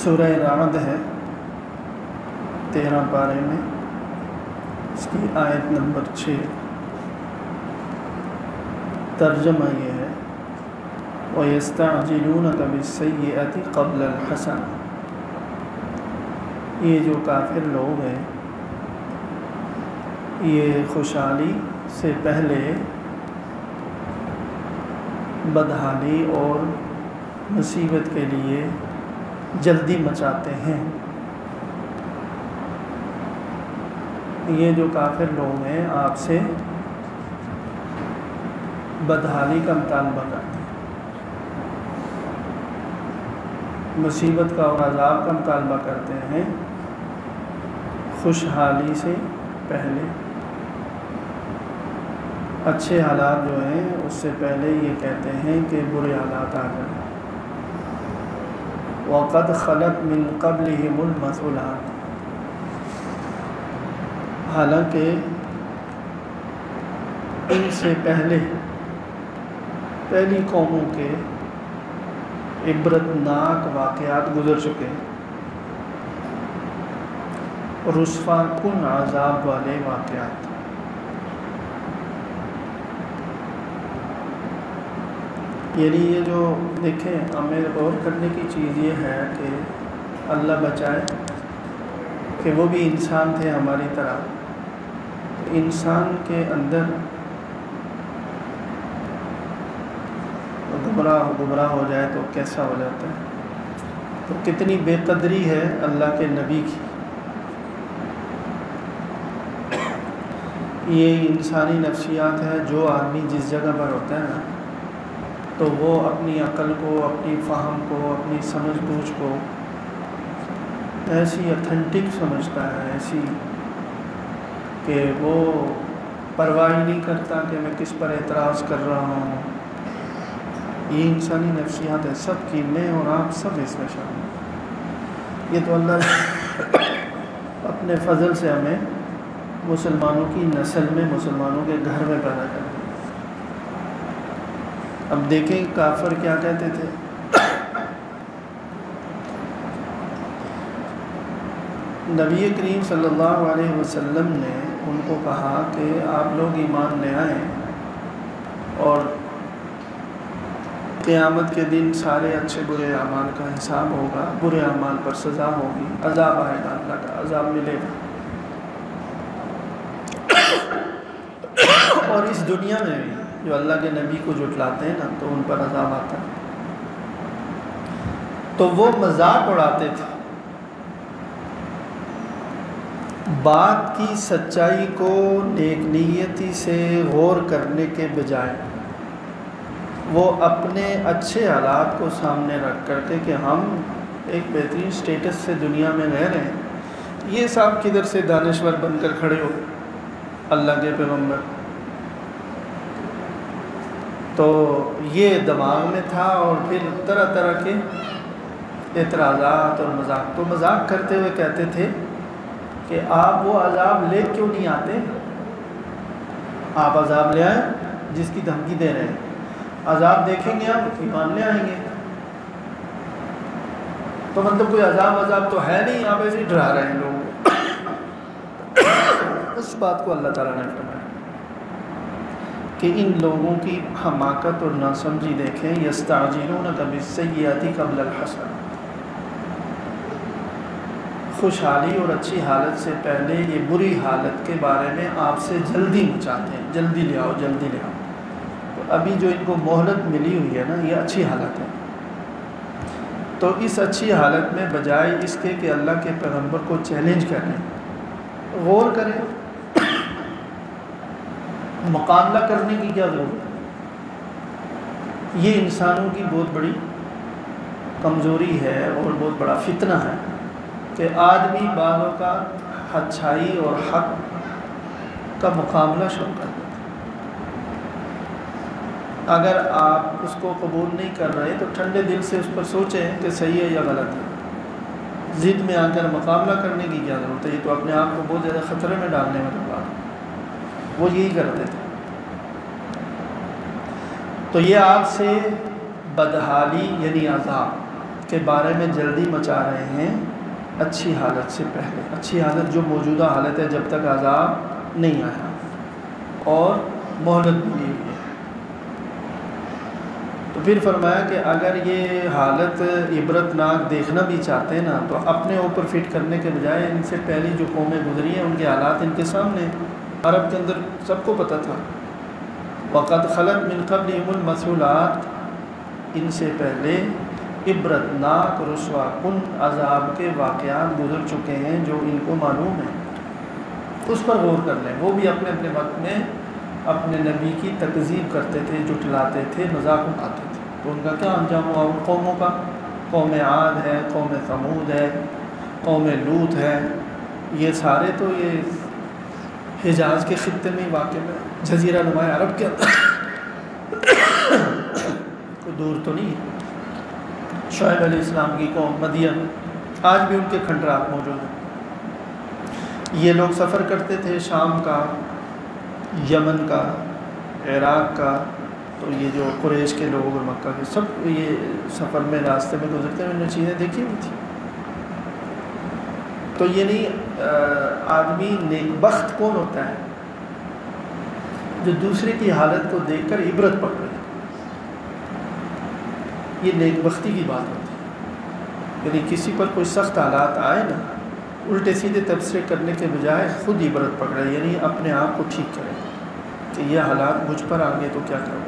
سورہ رعد ہے 13 پارے میں، اس کی آیت نمبر 6۔ ترجمہ یہ ہے وَيَسْتَعْجِلُونَكَ بِالسَّيِّئَةِ قَبْلَ الْحَسَنَةِ۔ یہ جو کافر لوگ ہیں یہ خوشحالی سے پہلے بدحالی اور مصیبت کے لیے جلدی مچاتے ہیں۔ یہ جو کافر لوگ ہیں آپ سے بدحالی کا مطالبہ کرتے ہیں، مصیبت کا اور عذاب کا مطالبہ کرتے ہیں خوشحالی سے پہلے۔ اچھے حالات جو ہیں اس سے پہلے یہ کہتے ہیں کہ برے حالات آ جائیں۔ وَقَدْ خَلَتْ مِن قَبْلِهِمُ الْمَثُلَاتُ، حالانکہ ان سے پہلی قوموں کے عبرتناک واقعات گزر چکے، رسوا کن عذاب والے واقعات۔ یعنی یہ جو دیکھیں ہمیں غور کرنے کی چیز یہ ہے کہ اللہ بچائے کہ وہ بھی انسان تھے ہماری طرح، انسان کے اندر گمراہ ہو جائے تو کیسا ہو جاتا ہے۔ تو کتنی بے قدری ہے اللہ کے نبی کی۔ یہ انسانی نفسیات ہے، جو آدمی جس جگہ پر ہوتا ہے نا تو وہ اپنی عقل کو، اپنی فہم کو، اپنی سمجھ بوجھ کو ایسی اتھینٹک سمجھتا ہے، ایسی کہ وہ پرواہ نہیں کرتا کہ میں کس پر اعتراض کر رہا ہوں۔ یہ انسانی نفسیات ہے سب کی، میں اور آپ سب اس میں شامل ہیں۔ یہ تو اللہ اپنے فضل سے ہمیں مسلمانوں کی نسل میں، مسلمانوں کے گھر میں پیدا کر دیا۔ اب دیکھیں کافر کیا کہتے تھے۔ نبی کریم صلی اللہ علیہ وسلم نے ان کو کہا کہ آپ لوگ ایمان لے آئیں اور قیامت کے دن سارے اچھے برے اعمال کا حساب ہوگا، برے اعمال پر سزا ہوگی، عذاب آئے گا، اللہ کا عذاب ملے گا۔ اور اس دنیا میں بھی جو اللہ کے نبی کو جھٹلاتے ہیں نا تو ان پر عذاب آتا ہے۔ تو وہ مذاق اڑاتے تھے، بات کی سچائی کو نیک نیتی سے غور کرنے کے بجائے وہ اپنے اچھے حالات کو سامنے رکھ کر کے کہ ہم ایک بہترین سٹیٹس سے دنیا میں رہ رہے ہیں، یہ صاحب کدھر سے دانشور بن کر کھڑے ہو اللہ کے پیغمبر۔ تو یہ دماغ میں تھا، اور پھر طرح طرح کے اعتراضات اور مذاق۔ تو مذاق کرتے ہوئے کہتے تھے کہ آپ وہ عذاب لے کیوں نہیں آتے؟ آپ عذاب لے آئیں جس کی دھمکی دے رہے ہیں، عذاب دیکھیں گے آپ ایمان لے آئیں گے۔ تو مطلب کوئی عذاب تو ہے نہیں، آپ ایسے ہی ڈرا رہے ہیں لوگوں کو۔ اس بات کو اللہ تعالیٰ نے فرمایا کہ ان لوگوں کی حماقت اور ناسمجھی دیکھیں۔ یستعجلونک بالسیئۃ قبل الحسنہ، خوشحالی اور اچھی حالت سے پہلے یہ بری حالت کے بارے میں آپ سے جلدی مچاتے ہیں، جلدی لے آؤ، جلدی لے آؤ۔ تو ابھی جو ان کو مہلت ملی ہوئی ہے نا، یہ اچھی حالت ہے۔ تو اس اچھی حالت میں بجائے اس کے کہ اللہ کے پیغمبر کو چیلنج کریں، غور کریں، مقابلہ کرنے کی کیا ضرورت ہے؟ یہ انسانوں کی بہت بڑی کمزوری ہے اور بہت بڑا فتنہ ہے کہ آدمی بعض اوقات اچھائی اور حق کا مقابلہ شروع کر دیتا ہے۔ اگر آپ اس کو قبول نہیں کر رہے تو ٹھنڈے دل سے اس پر سوچیں کہ صحیح ہے یا غلط ہے۔ ضد میں آ کر مقابلہ کرنے کی کیا ضرورت ہے؟ یہ تو اپنے آپ کو بہت زیادہ خطرے میں ڈالنے والی بات ہے۔ وہ یہی کرتے تھے۔ تو یہ آپ سے بدحالی یعنی عذاب کے بارے میں جلدی مچا رہے ہیں اچھی حالت سے پہلے، اچھی حالت جو موجودہ حالت ہے جب تک عذاب نہیں آیا، اور مہلت بھی دی ہوئی ہے۔ تو پھر فرمایا کہ اگر یہ حالت عبرت ناک دیکھنا بھی چاہتے ہیں نا تو اپنے اوپر فٹ کرنے کے بجائے ان سے پہلی جو قومیں گزری ہیں ان کے حالات ان کے سامنے، عرب کے اندر سب کو پتہ تھا۔ وَقَدْ خَلَتْ مِنْ قَبْلِهِمُ الْمَثُولَاتُ، ان سے پہلے عبرت ناک رسوا کن عذاب کے واقعات گزر چکے ہیں جو ان کو معلوم ہے، اس پر غور کر لیں۔ وہ بھی اپنے اپنے وقت میں اپنے نبی کی تکذیب کرتے تھے، جھٹلاتے تھے، مذاق اڑاتے تھے، تو ان کا کیا انجام ہوا ان قوموں کا؟ قوم عاد ہے، قوم ثمود ہے، قوم لوط ہے، یہ سارے تو یہ حجاز کے خطے میں واقع ہے، جزیرہ نما عرب کے اندر کوئی دور تو نہیں ہے۔ شعیب علیہ السلام کی قوم مدین، آج بھی ان کے کھنڈرات موجود ہیں۔ یہ لوگ سفر کرتے تھے شام کا، یمن کا، عراق کا، تو یہ جو قریش کے لوگ اور مکہ کے سب یہ سفر میں راستے میں گزرتے ہیں، انہوں نے چیزیں دیکھی ہوئی تھی۔ تو یہ نہیں آدمی نیک بخت کون ہوتا ہے؟ جو دوسرے کی حالت کو دیکھ کر عبرت پکڑے، یہ نیک بختی کی بات ہوتی ہے۔ یعنی کسی پر کوئی سخت حالات آئے نا، الٹے سیدھے تبصرے کرنے کے بجائے خود عبرت پکڑے، یعنی اپنے آپ کو ٹھیک کرے کہ یہ حالات مجھ پر آ گئے تو کیا کروں۔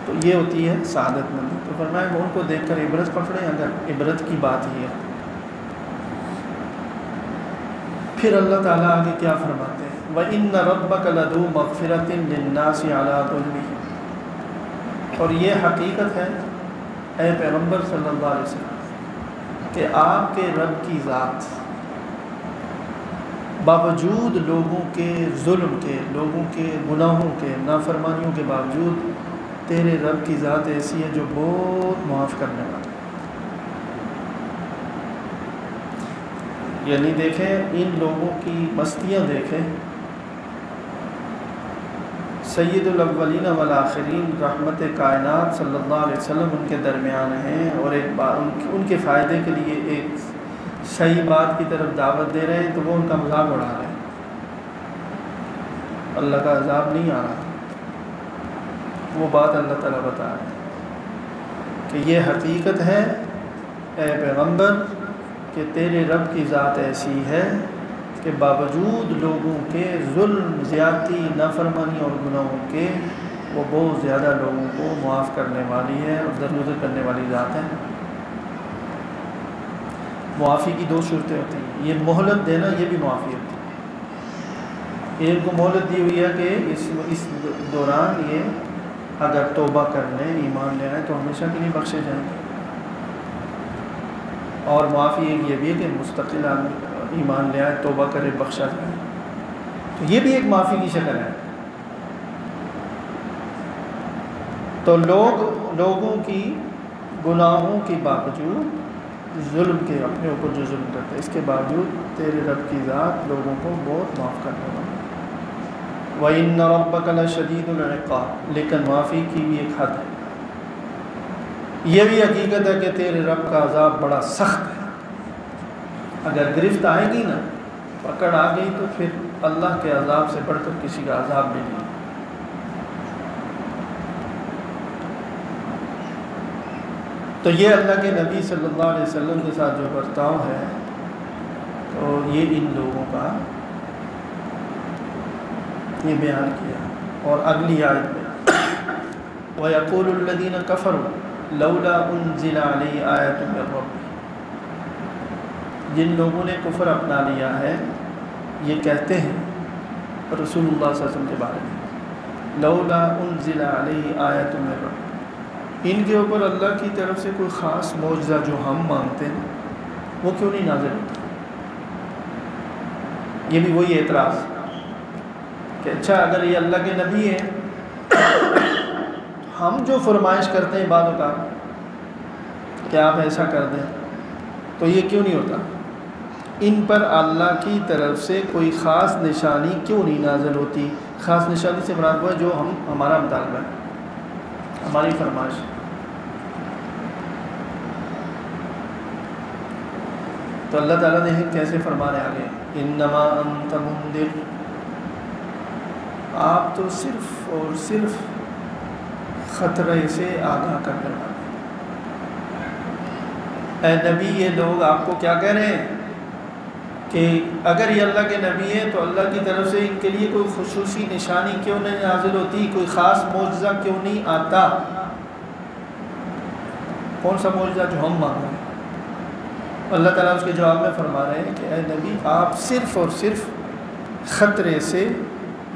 تو یہ ہوتی ہے سعادت مندی۔ تو فرمایا کہ ان کو دیکھ کر عبرت پکڑیں اگر عبرت کی بات ہی ہے۔ پھر اللہ تعالیٰ آگے کیا فرماتے ہیں؟ وَإِنَّ رَبَّكَ لَذُو مَغْفِرَةٍ لِلنَّاسِ عَلَىٰ ظُلْمِهِمْ، اور یہ حقیقت ہے اے پیغمبر صلی اللہ علیہ وسلم کہ آپ کے رب کی ذات باوجود لوگوں کے ظلم کے، لوگوں کے گناہوں کے، نافرمانیوں کے باوجود تیرے رب کی ذات ایسی ہے جو بہت معاف کرنے والا۔ یعنی دیکھیں ان لوگوں کی مستیاں دیکھیں، سید الاولین والآخرین رحمت کائنات صلی اللہ علیہ وسلم ان کے درمیان ہیں، اور ایک بات ان کے فائدے کے لیے ایک صحیح بات کی طرف دعوت دے رہے ہیں تو وہ ان کا مذاق اڑا رہے ہیں۔ اللہ کا عذاب نہیں آ رہا، وہ بات اللہ تعالیٰ بتا رہے ہیں کہ یہ حقیقت ہے اے پیغمبر کہ تیرے رب کی ذات ایسی ہے کہ باوجود لوگوں کے ظلم، زیادتی، نافرمانی اور گناہوں کے وہ بہت زیادہ لوگوں کو معاف کرنے والی ہے اور درگزر کرنے والی ذات ہے۔ معافی کی دو صورتیں ہوتی ہیں، یہ مہلت دینا یہ بھی معافی ہوتی ہے۔ ان کو مہلت دی ہوئی ہے کہ اس دوران یہ اگر توبہ کر لیں، ایمان لے آئیں تو ہمیشہ کے لیے بخشے جائیں گے، اور معافی ایک یہ بھی ہے کہ مستقل آدمی ایمان لے آئے، توبہ کرے، بخشا جائے، تو یہ بھی ایک معافی کی شکل ہے۔ تو لوگوں کی گناہوں کے باوجود ظلم کے، اپنے اوپر جو ظلم کرتے ہیں اس کے باوجود تیرے رب کی ذات لوگوں کو بہت معاف کرنے والا۔ وَإِنَّ رَبَّكَ لَشَدِيدُ الْعِقَابِ، لیکن معافی کی بھی ایک حد ہے۔ یہ بھی حقیقت ہے کہ تیرے رب کا عذاب بڑا سخت ہے، اگر گرفت آئے گی نا، پکڑ آ گئی تو پھر اللہ کے عذاب سے بڑھ کر کسی کا عذاب بھی نہیں۔ تو یہ اللہ کے نبی صلی اللہ علیہ وسلم کے ساتھ جو برتاؤ ہے تو یہ ان لوگوں کا یہ بیان کیا۔ اور اگلی آیت میں وَيَقُولُ الَّذِينَ كَفَرُوا لَوْلَا أُنزِلَ عَلَيْهِ آيَةٌ مِّن رَّبِّهِ، جن لوگوں نے کفر اپنا لیا ہے یہ کہتے ہیں رسول اللہ صلی اللہ علیہ وسلم کے بارے میں، لَوْلَا أُنزِلَ عَلَيْهِ آيَةٌ مِّن رَّبِّهِ، ان کے اوپر اللہ کی طرف سے کوئی خاص معجزہ جو ہم مانگتے ہیں وہ کیوں نہیں نازل ہوتا۔ یہ بھی وہی اعتراض کہ اچھا اگر یہ اللہ کے نبی ہیں، ہم جو فرمائش کرتے ہیں بعض اوقات کہ آپ ایسا کر دیں، تو یہ کیوں نہیں ہوتا؟ ان پر اللہ کی طرف سے کوئی خاص نشانی کیوں نہیں نازل ہوتی؟ خاص نشانی سے مراد وہ ہے جو ہمارا مطالبہ ہے، ہماری فرمائش تو اللہ تعالیٰ نے کیسے فرما رہے آگے، انما انت منذر، آپ تو صرف اور صرف خطرے سے آگاہ کرنے والے۔ اے نبی، یہ لوگ آپ کو کیا کہہ رہے ہیں کہ اگر یہ اللہ کے نبی ہیں تو اللہ کی طرف سے ان کے لیے کوئی خصوصی نشانی کیوں نہیں نازل ہوتی، کوئی خاص معجزہ کیوں نہیں آتا؟ کون سا معجزہ جو ہم مانگ رہے ہیں؟ اللہ تعالیٰ اس کے جواب میں فرما رہے ہیں کہ اے نبی، آپ صرف اور صرف خطرے سے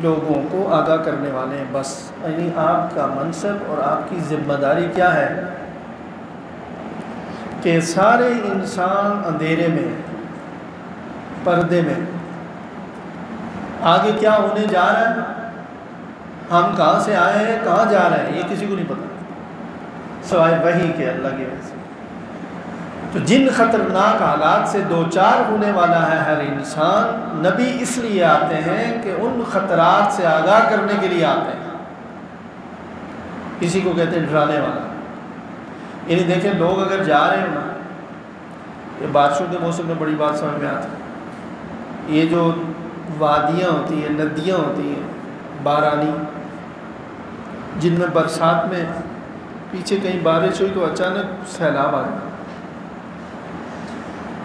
لوگوں کو آگاہ کرنے والے ہیں بس۔ یعنی آپ کا منصب اور آپ کی ذمہ داری کیا ہے کہ سارے انسان اندھیرے میں، پردے میں، آگے کیا ہونے جا رہا ہے، ہم کہاں سے آئے ہیں، کہاں جا رہے ہیں، یہ کسی کو نہیں پتہ سوائے وحی کے اللہ کی وجہ سے۔ تو جن خطرناک حالات سے دوچار ہونے والا ہے ہر انسان، نبی اس لیے آتے ہیں کہ ان خطرات سے آگاہ کرنے کے لیے آتے ہیں۔ اسی کو کہتے ہیں ڈرانے والا۔ یعنی دیکھیں، لوگ اگر جا رہے ہیں نا، یہ بارشوں کے موسم میں بڑی بات سمجھ میں آتی ہے، یہ جو وادیاں ہوتی ہیں، ندیاں ہوتی ہیں بارانی، جن میں برسات میں پیچھے کہیں بارش ہوئی تو اچانک سیلاب آ جائے،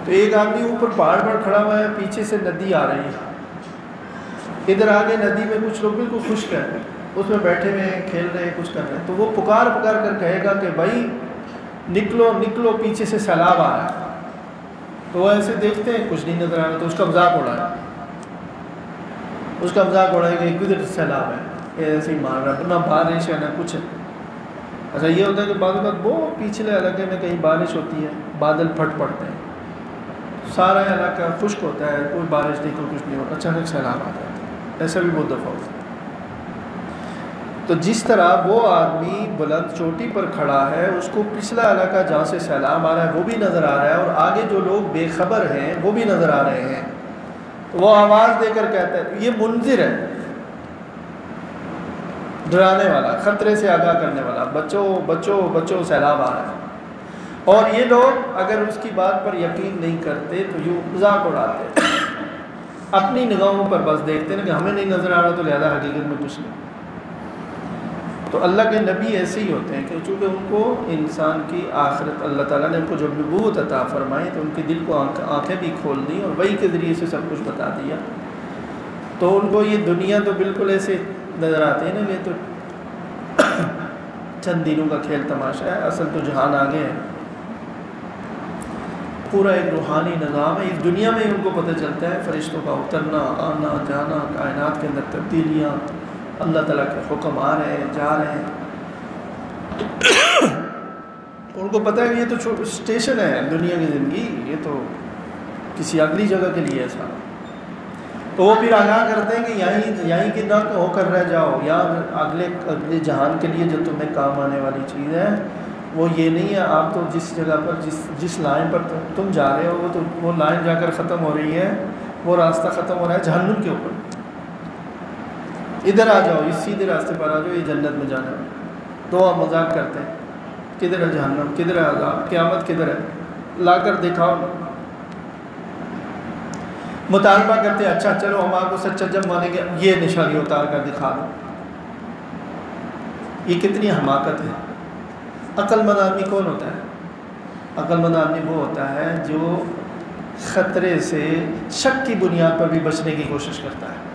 تو ایک آدمی اوپر پہاڑ پر کھڑا ہوا ہے، پیچھے سے ندی آ رہی ہے، ادھر آگے ندی میں کچھ لوگ بالکل خشک ہیں، اس میں بیٹھے ہوئے ہیں، کھیل رہے ہیں، کچھ کر رہے ہیں، تو وہ پکار کر کہے گا کہ بھائی نکلو نکلو، پیچھے سے سیلاب آ رہا ہے۔ تو وہ ایسے دیکھتے ہیں، کچھ نہیں نظر آ رہا، تو اس کا مذاق اڑائے، اس کا مذاق اڑائے کہ کدھر سیلاب ہے، یہ ایسے ہی مار رہا ہے، نہ بارش ہے نہ کچھ ہے۔ اچھا، یہ ہوتا ہے کہ بعض اوقات بہت پچھلے علاقے میں کہیں بارش ہوتی ہے، بادل پھٹ پڑتے ہیں، سارا علاقہ خشک ہوتا ہے، کوئی بارش نہیں، کوئی کچھ نہیں ہوتا، اچانک سیلاب آ جاتا ہے۔ ایسا بھی بہت دفعہ ہوتا ہے۔ تو جس طرح وہ آدمی بلند چوٹی پر کھڑا ہے، اس کو پچھلا علاقہ جہاں سے سیلاب آ رہا ہے وہ بھی نظر آ رہا ہے، اور آگے جو لوگ بے خبر ہیں وہ بھی نظر آ رہے ہیں، تو وہ آواز دے کر کہتا ہے، یہ منذر ہے، ڈرانے والا، خطرے سے آگاہ کرنے والا، بچو بچو بچو، سیلاب آ رہا ہے۔ اور یہ لوگ اگر اس کی بات پر یقین نہیں کرتے تو یہ مذاق اڑاتے، اپنی نگاہوں پر بس دیکھتے ہیں کہ ہمیں نہیں نظر آ رہا، تو لہذا حقیقت میں کچھ نہیں۔ تو اللہ کے نبی ایسے ہی ہوتے ہیں کہ چونکہ ان کو انسان کی آخرت، اللہ تعالیٰ نے ان کو جب نبوت عطا فرمائی تو ان کے دل کو آنکھیں بھی کھول دی اور وحی کے ذریعے سے سب کچھ بتا دیا، تو ان کو یہ دنیا تو بالکل ایسے نظر آتی ہے نا، یہ تو چند دنوں کا کھیل تماشا ہے، اصل تو جہان آگے ہے، پورا ایک روحانی نظام ہے۔ اس دنیا میں ہی ان کو پتہ چلتا ہے فرشتوں کا اترنا، آنا، جانا، کائنات کے اندر تبدیلیاں، اللہ تعالیٰ کے حکم آ رہے ہیں، جا رہے ہیں۔ ان کو پتہ ہے کہ یہ تو اسٹیشن ہے دنیا کی زندگی، یہ تو کسی اگلی جگہ کے لیے ایسا، تو وہ پھر آگاہ کرتے ہیں کہ یہیں کی نہ ہو کر رہ جاؤ، یا اگلے جہان کے لیے جو تمہیں کام آنے والی چیز ہے وہ یہ نہیں ہے، آپ تو جس جگہ پر جس لائن پر تم جا رہے ہو وہ لائن جا کر ختم ہو رہی ہے، وہ راستہ ختم ہو رہا ہے جہنم کے اوپر، ادھر آ جاؤ، اس سیدھے راستے پر آ جاؤ، یہ جنت میں جانا ہے۔ تو آپ مذاق کرتے ہیں، کدھر ہے جہنم، کدھر ہے عذاب، قیامت کدھر ہے، لا کر دکھاؤ۔ مطالبہ کرتے ہیں، اچھا چلو ہم آپ کو سچا جب مانیں گے، یہ نشانی اتار کر دکھا دو۔ یہ کتنی حماقت ہے۔ عقل مند آدمی کون ہوتا ہے؟ عقل مند آدمی وہ ہوتا ہے جو خطرے سے شک کی بنیاد پر بھی بچنے کی کوشش کرتا ہے۔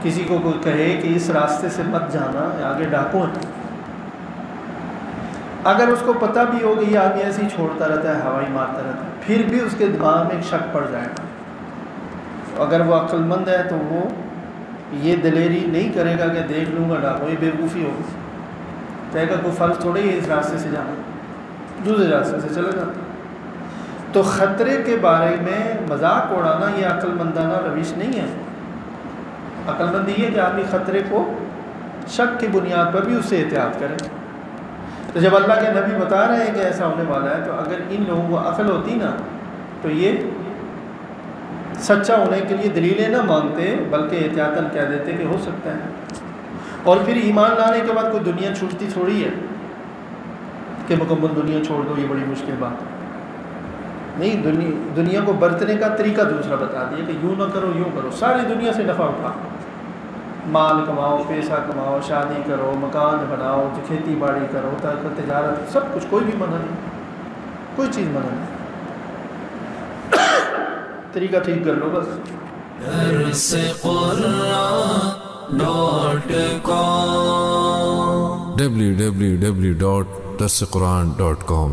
کسی کو کوئی کہے کہ اس راستے سے مت جانا، آگے ڈاکو ہیں، اگر اس کو پتہ بھی ہو کہ یہ آدمی ایسے ہی چھوڑتا رہتا ہے، ہوائی مارتا رہتا ہے، پھر بھی اس کے دماغ میں ایک شک پڑ جائے گا، اگر وہ عقل مند ہے تو وہ یہ دلیری نہیں کرے گا کہ دیکھ لوں گا ڈاکو، یہ بیوقوفی ہوگی، کہے گا کوئی فرض تھوڑے ہی اس راستے سے جانا، دوسرے راستے سے چلا جاتا۔ تو خطرے کے بارے میں مذاق اڑانا یہ عقل مندانہ روش نہیں ہے۔ عقل مند یہ ہے کہ آدمی خطرے کو شک کی بنیاد پر بھی اس سے احتیاط کرے۔ تو جب اللہ کے نبی بتا رہے ہیں کہ ایسا ہونے والا ہے، تو اگر ان لوگوں کو عقل ہوتی نا تو یہ سچا ہونے کے لیے دلیلیں نہ مانگتے، بلکہ احتیاطاً کہہ دیتے کہ ہو سکتا ہے۔ اور پھر ایمان لانے کے بعد کوئی دنیا چھوٹتی تھوڑی ہے کہ مکمل دنیا چھوڑ دو، یہ بڑی مشکل بات ہے۔ نہیں، دنیا کو برتنے کا طریقہ دوسرا بتا دیا کہ یوں نہ کرو یوں کرو، ساری دنیا سے نفع اٹھاؤ، مال کماؤ، پیسہ کماؤ، شادی کرو، مکان بناؤ، کھیتی باڑی کرو، تجارت، سب کچھ، کوئی بھی منع نہیں، کوئی چیز منع نہیں، طریقہ ٹھیک کر لو بس۔ www.darsequran.com